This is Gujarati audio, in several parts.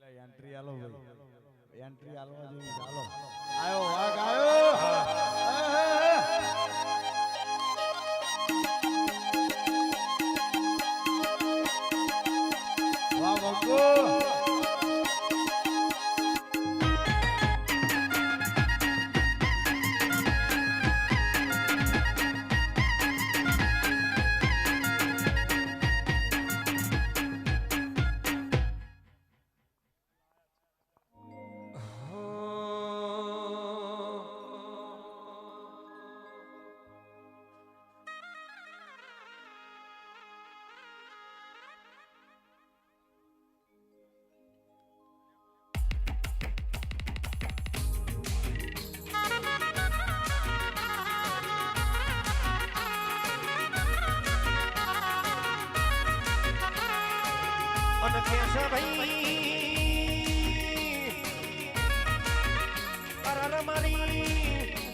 એન્ટ્રી આલો ભાઈ, એન્ટ્રી આલવા જેવી ચાલો. આયો વાઘ આયો. વાહ વગો.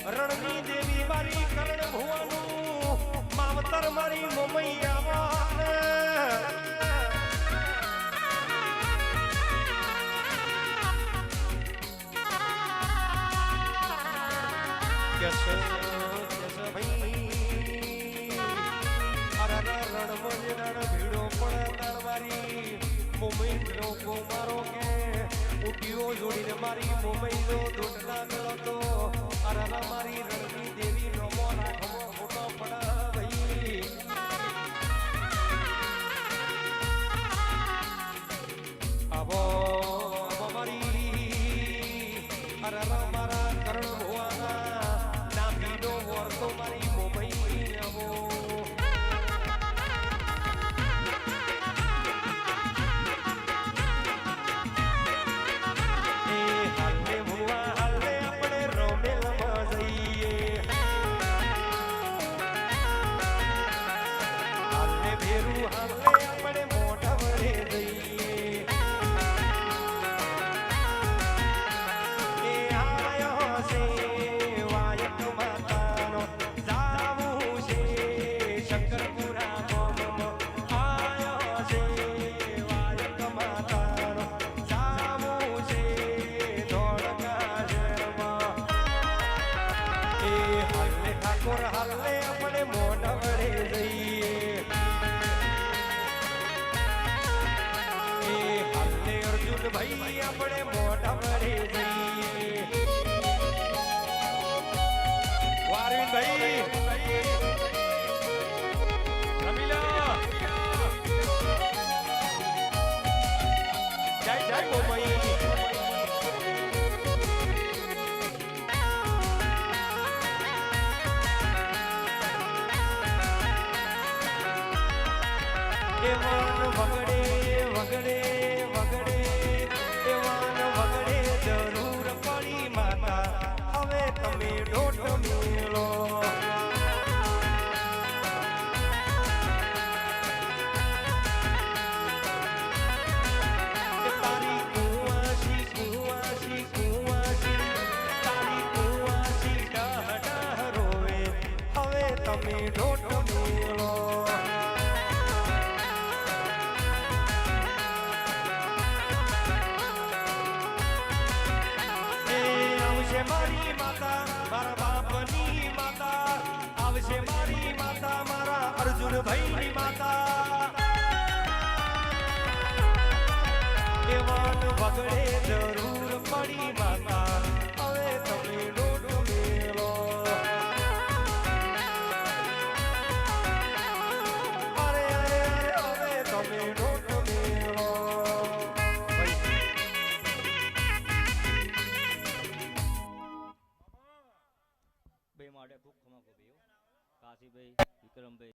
રણની દેવી મારી કરણ ભુવાનું માવતર મારી મમૈયા ભીડો પણ મારી મુંબઈ લોકો મારો કે ઉટીઓ જોડીને મારી મુંબઈ નો દોટલા ગળતો અરા મારી રણની દેવી નો મોના ખમો ફોટો પડા ભાઈ આવો મારી અરા મારા કરણ ભુવાના ના ભીડો વર્તો મારી મુંબઈ આવો ભાઈ આપણે મોઢા ભરે જઈએ વારવી ભાઈ રમીલા જય જય મુંબઈ એવાન વગડે વગડે વગડે એવાન વગડે જરૂર પડી માતા હવે તમે ડોટ મેળો તારી કુવાસી કુવાસી કુવાસી તારી કુવાસી ડહ ડહ રોવે હવે તમે ડોટ મેળો મારી માતા મારા બાપની માતા આવશે મારી માતા મારા અર્જુનભાઈની માતા એવાન વગડે જરૂર પડી માતા હવે તમે ડોટ મેળો અરે અરે અરે હવે તમે ડોટ મેળો બે માટે ખૂબ ખમા કાશીભાઈ વિક્રમભાઈ